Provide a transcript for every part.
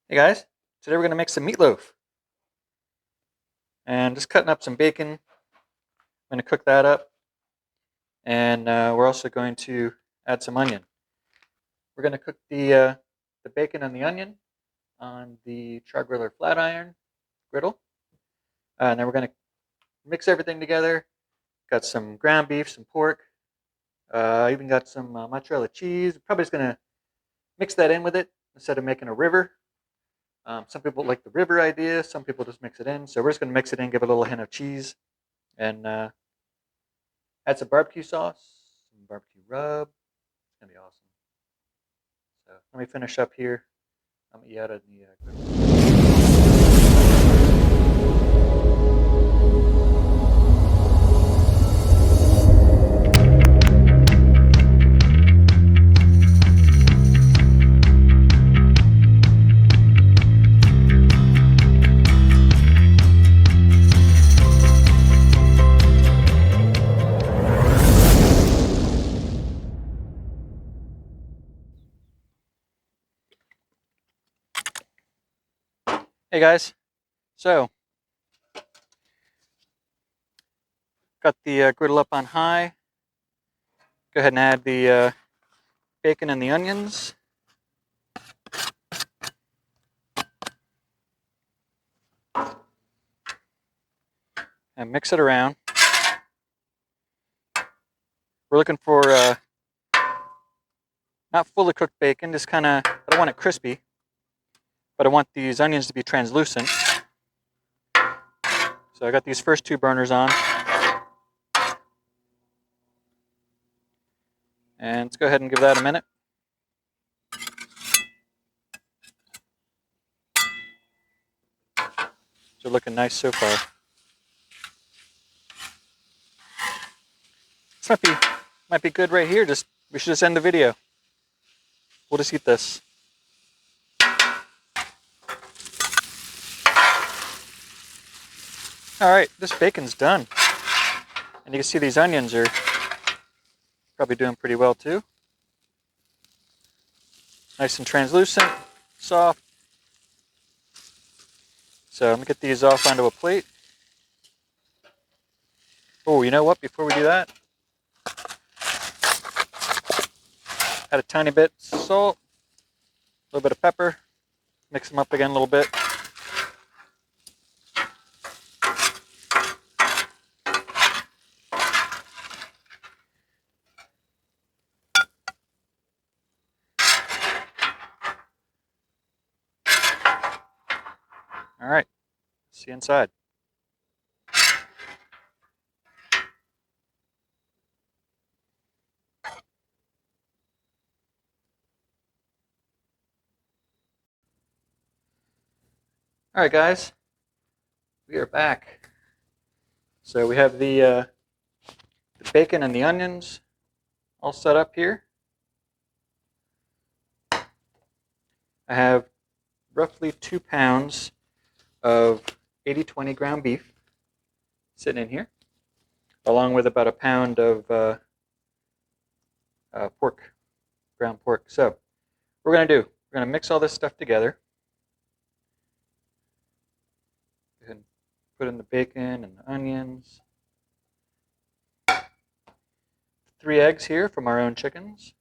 Hey guys, today we're going to make some meatloaf and just cutting up some bacon. I'm going to cook that up, and we're also going to add some onion. We're going to cook the bacon and the onion on the Char-Griller flat iron griddle, and then we're going to mix everything together. Got some ground beef, some pork, even got some mozzarella cheese. Probably just going to mix that in with it instead of making a river. Some people like the river idea. Some people just mix it in. So we're just going to mix it in, give it a little hint of cheese, and add some barbecue sauce, some barbecue rub. It's gonna be awesome. So let me finish up here. I'm gonna eat out of the griddle. Hey guys, so got the griddle up on high. Go ahead and add the bacon and the onions. And mix it around. We're looking for not fully cooked bacon, just kind of, I don't want it crispy, but I want these onions to be translucent. So I got these first two burners on. And let's go ahead and give that a minute. They're looking nice so far. This might be good right here. We should just end the video. We'll just eat this. All right, this bacon's done. And you can see these onions are probably doing pretty well too. Nice and translucent, soft. So I'm gonna get these off onto a plate. Oh, you know what? Before we do that, add a tiny bit of salt, a little bit of pepper, mix them up again a little bit. All right, see you inside. All right, guys, we are back. So we have the bacon and the onions all set up here. I have roughly 2 pounds of 80/20 ground beef sitting in here, along with about a pound of pork, ground pork. So what we're going to do, we're going to mix all this stuff together. Go ahead and put in the bacon and the onions. 3 eggs here from our own chickens.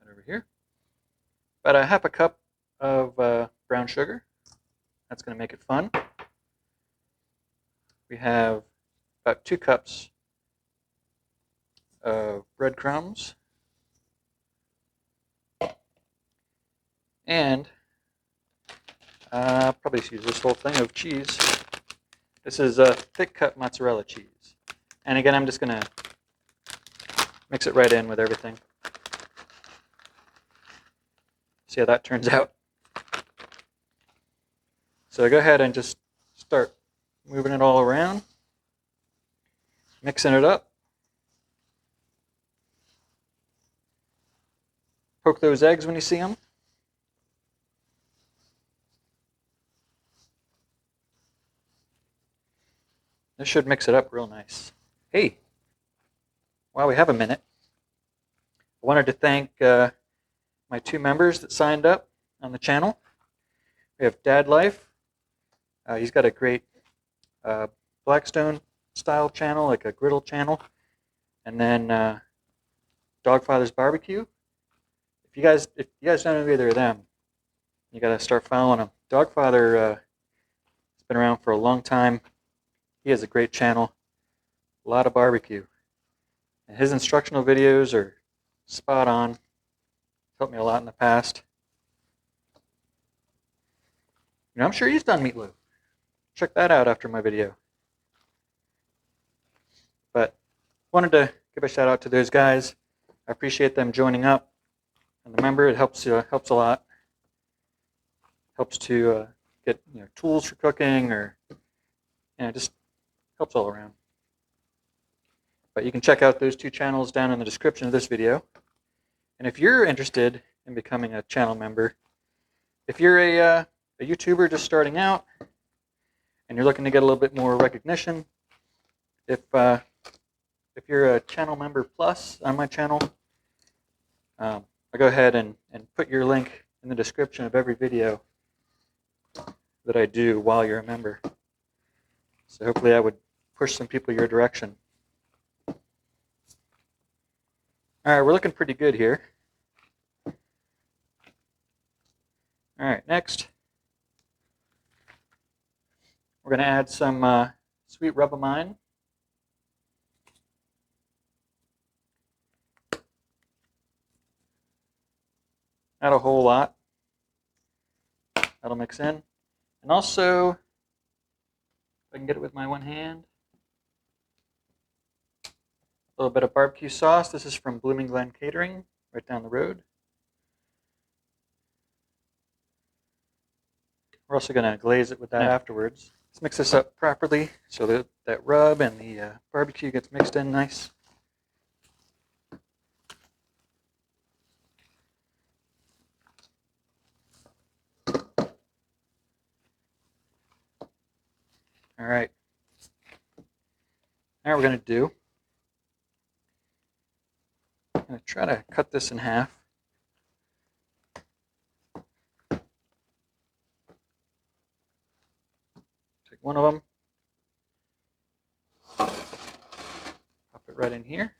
And over here. About a half a cup of brown sugar. That's going to make it fun. We have about 2 cups of breadcrumbs. And probably use this whole thing of cheese. This is a thick cut mozzarella cheese. And again, I'm just going to mix it right in with everything. See how that turns out. So go ahead and just start moving it all around, mixing it up. Poke those eggs when you see them. This should mix it up real nice. Hey, while we have a minute, I wanted to thank my 2 members that signed up on the channel. We have Dad Life. He's got a great Blackstone style channel, like a griddle channel. And then Dogfather's Barbecue. If you guys don't know either of them, you got to start following them. Dogfather has been around for a long time. He has a great channel, a lot of barbecue. And his instructional videos are spot on. Helped me a lot in the past. You know, I'm sure he's done Meatloaf. Check that out after my video. But wanted to give a shout out to those guys. I appreciate them joining up. And remember, it helps a lot. Helps to get tools for cooking, or just helps all around. But you can check out those 2 channels down in the description of this video. And if you're interested in becoming a channel member, if you're a YouTuber just starting out and you're looking to get a little bit more recognition, if you're a channel member plus on my channel, I'll go ahead and put your link in the description of every video that I do while you're a member. So hopefully I would push some people your direction. Alright, we're looking pretty good here. Alright, next we're going to add some sweet rub of mine. Not a whole lot. That'll mix in. And also, if I can get it with my one hand, a little bit of barbecue sauce. This is from Blooming Glen Catering, right down the road. We're also going to glaze it with that afterwards. Let's mix this up properly so that that rub and the barbecue gets mixed in nice. All right. Now we're going to do, I'm going to try to cut this in half. Take one of them, pop it right in here.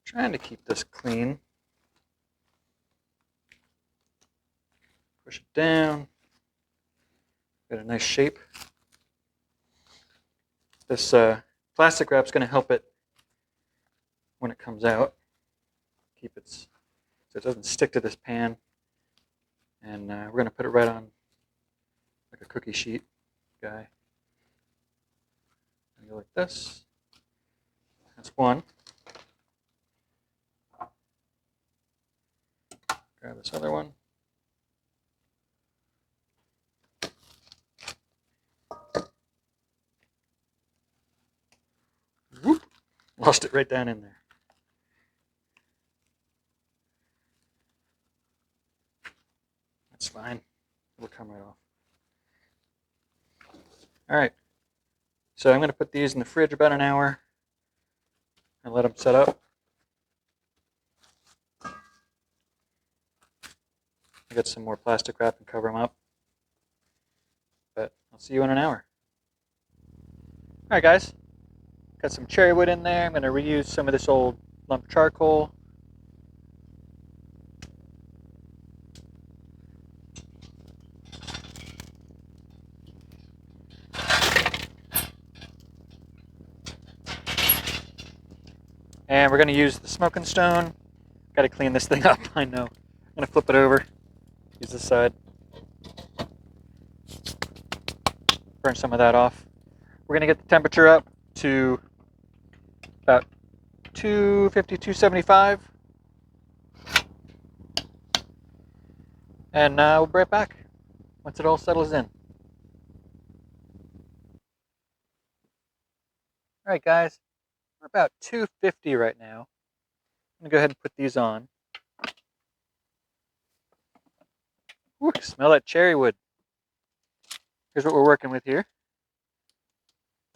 Trying to keep this clean. Push it down. Got a nice shape. This plastic wrap is going to help it when it comes out. Keep it so it doesn't stick to this pan. And we're going to put it right on like a cookie sheet guy. And go like this. That's one. Grab this other one. Whoop. Lost it right down in there. That's fine. It'll come right off. All right. So I'm going to put these in the fridge about an hour and let them set up. I got some more plastic wrap and cover them up. But I'll see you in an hour. All right, guys. Got some cherry wood in there. I'm going to reuse some of this old lump charcoal. And we're going to use the smoking stone. Got to clean this thing up, I know. I'm going to flip it over. Use this side. Burn some of that off. We're going to get the temperature up to about 250, 275. And we'll be right back once it all settles in. All right, guys. We're about 250 right now. I'm going to go ahead and put these on. Ooh, smell that cherry wood. Here's what we're working with here.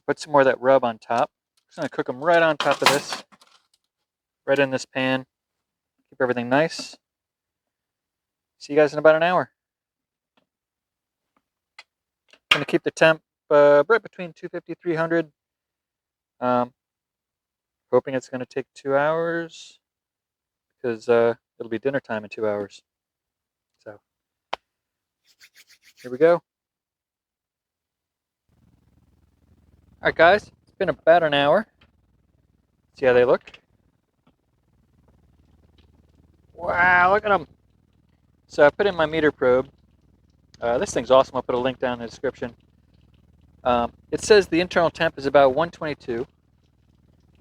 Put some more of that rub on top. Just going to cook them right on top of this. Right in this pan. Keep everything nice. See you guys in about an hour. I'm going to keep the temp right between 250 300. Hoping it's going to take 2 hours because it'll be dinner time in 2 hours. So here we go. All right, guys, it's been about an hour. See how they look? Wow, look at them. So I put in my meter probe. This thing's awesome. I'll put a link down in the description. It says the internal temp is about 122.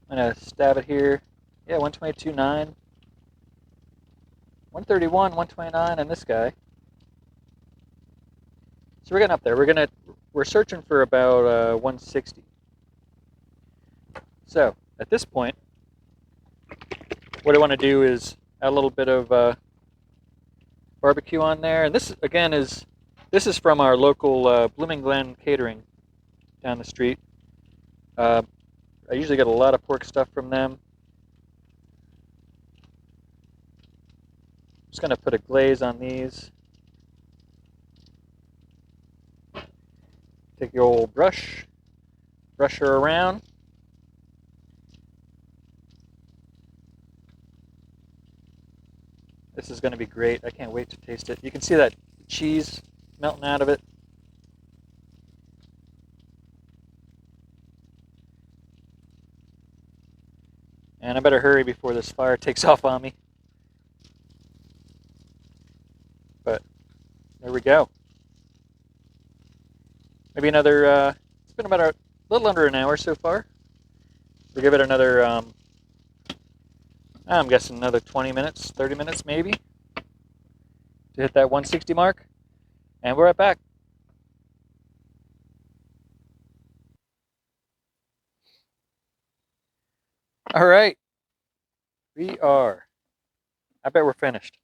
I'm going to stab it here. Yeah, 122.9. 131, 129 on this guy. So we're getting up there. We're searching for about 160. So at this point, what I want to do is add a little bit of barbecue on there. And this again is from our local Blooming Glen catering down the street. I usually get a lot of pork stuff from them. Just going to put a glaze on these. Take your old brush her around. This is going to be great. I can't wait to taste it. You can see that cheese melting out of it. And I better hurry before this fire takes off on me. But there we go. Maybe another, it's been about a little under an hour so far. We'll give it another, I'm guessing another 20 minutes, 30 minutes maybe, to hit that 160 mark. And we're right back. All right. We are. I bet we're finished.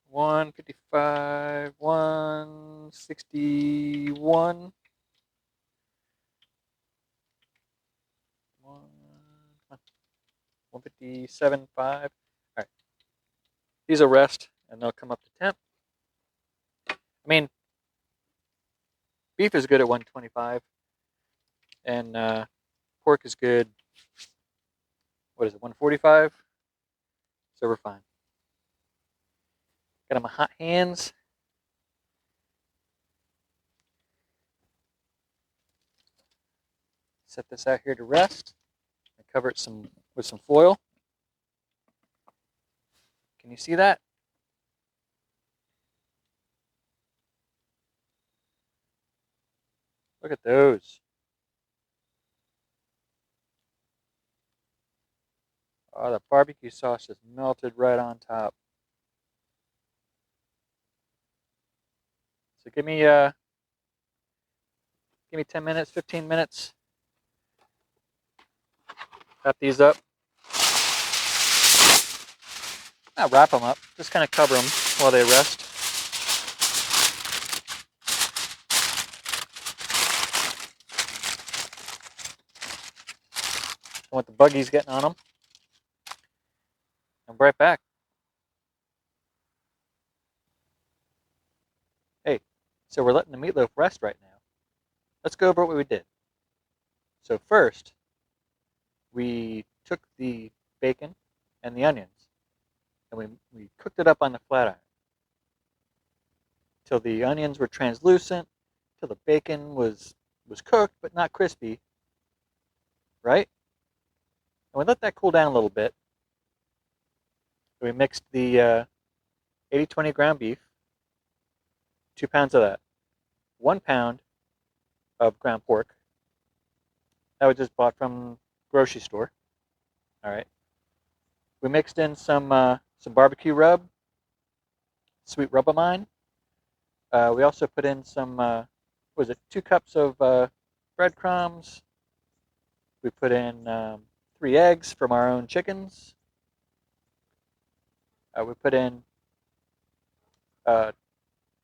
155, 161. 157.5. All right. These will rest, and they'll come up to temp. I mean, beef is good at 125, and pork is good. What is it, 145? So we're fine. Got my hot hands. Set this out here to rest. I cover it with some foil. Can you see that? Look at those. Oh, the barbecue sauce just melted right on top. So give me 10 minutes, 15 minutes. Wrap these up. Not wrap them up, just kind of cover them while they rest. I want the buggies getting on them. I'm right back. Hey, so we're letting the meatloaf rest right now. Let's go over what we did. So first, we took the bacon and the onions, and we cooked it up on the flat iron till the onions were translucent, till the bacon was cooked but not crispy, right? And we let that cool down a little bit. We mixed the 80-20 ground beef, 2 pounds of that, 1 pound of ground pork. That was just bought from grocery store. All right. We mixed in some barbecue rub, sweet rubamine. We also put in some, 2 cups of breadcrumbs. We put in 3 eggs from our own chickens. We put in a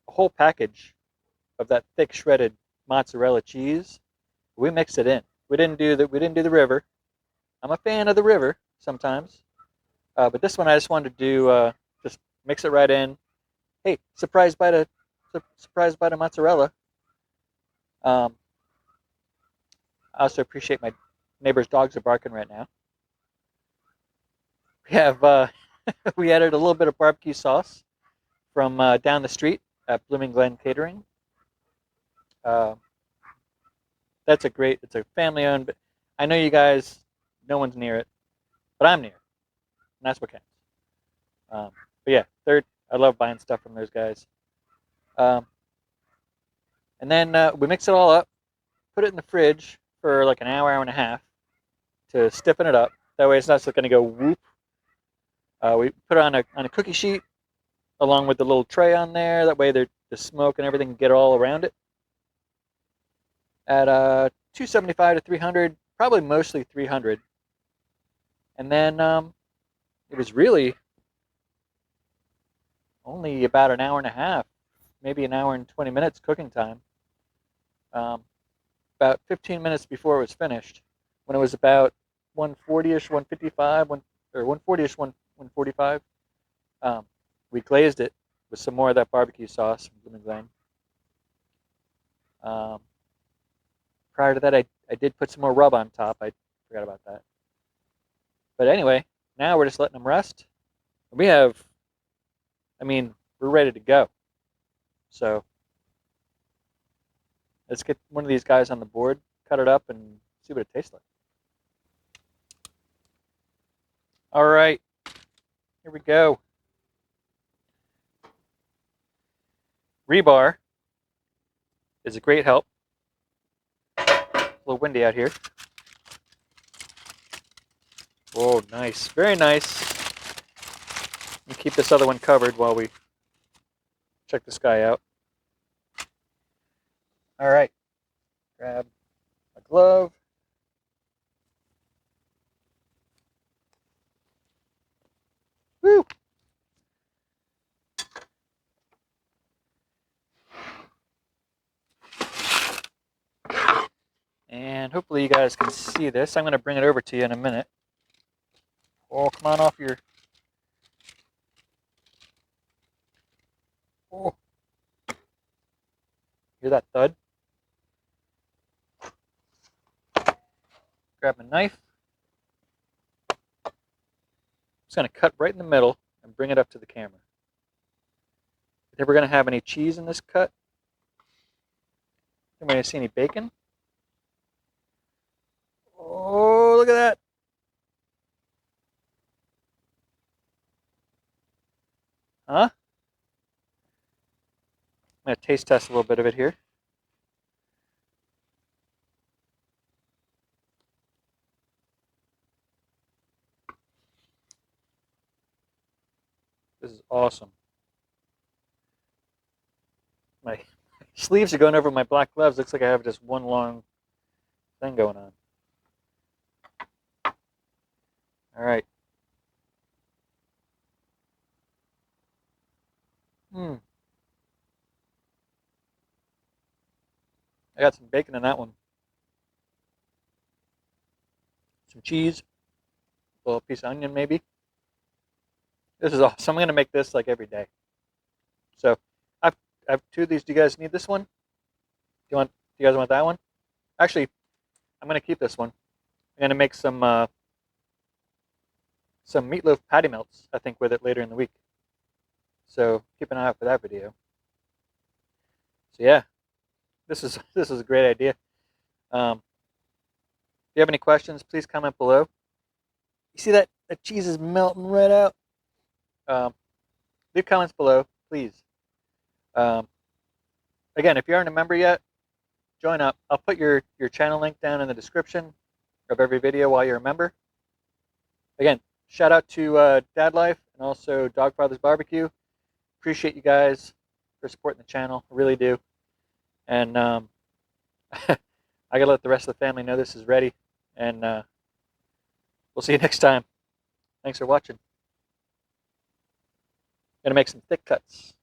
whole package of that thick shredded mozzarella cheese. We mixed it in. We didn't do the river. I'm a fan of the river, sometimes. But this one I just wanted to do, just mix it right in. Hey, surprise bite of mozzarella. I also appreciate my neighbor's dogs are barking right now. We have we added a little bit of barbecue sauce from down the street at Blooming Glen Catering. Uh, that's it's a family owned, but I know you guys, no one's near it, but I'm near it, and that's what counts. But yeah, I love buying stuff from those guys. Um, and then we mix it all up, put it in the fridge for like an hour, hour and a half to stiffen it up. That way it's not just going to go whoop. We put it on a cookie sheet along with the little tray on there. That way the smoke and everything can get all around it. At 275 to 300, probably mostly 300. And then it was really only about an hour and a half, maybe an hour and 20 minutes cooking time. About 15 minutes before it was finished, when it was about 140-ish, 155, or 140-ish, 145, we glazed it with some more of that barbecue sauce from Blooming Glen. Prior to that, I did put some more rub on top. I forgot about that. But anyway, now we're just letting them rest. We're ready to go. So let's get one of these guys on the board, cut it up, and see what it tastes like. All right, here we go. Rebar is a great help. A little windy out here. Oh, nice. Very nice. We'll keep this other one covered while we check this guy out. All right. Grab a glove. Woo! And hopefully you guys can see this. I'm going to bring it over to you in a minute. Oh, come on off your... Oh. Hear that thud? Grab a knife. Just going to cut right in the middle and bring it up to the camera. If we're going to have any cheese in this cut, anybody see any bacon? Oh, look at that. Huh? I'm going to taste test a little bit of it here. This is awesome. My sleeves are going over my black gloves. Looks like I have just one long thing going on. All right. I got some bacon in that one. Some cheese. A little piece of onion maybe. This is awesome. I'm going to make this like every day. So I have two of these. Do you guys need this one? Do you guys want that one? Actually, I'm going to keep this one. I'm going to make some meatloaf patty melts, I think, with it later in the week. So keep an eye out for that video. So yeah, this is a great idea. If you have any questions, please comment below. You see that cheese is melting right out? Leave comments below, please. Again, if you aren't a member yet, join up. I'll put your channel link down in the description of every video while you're a member. Again, shout out to Dad Life and also Dogfather's Barbecue. Appreciate you guys for supporting the channel. I really do. And I gotta let the rest of the family know this is ready. And we'll see you next time. Thanks for watching. Gonna make some thick cuts.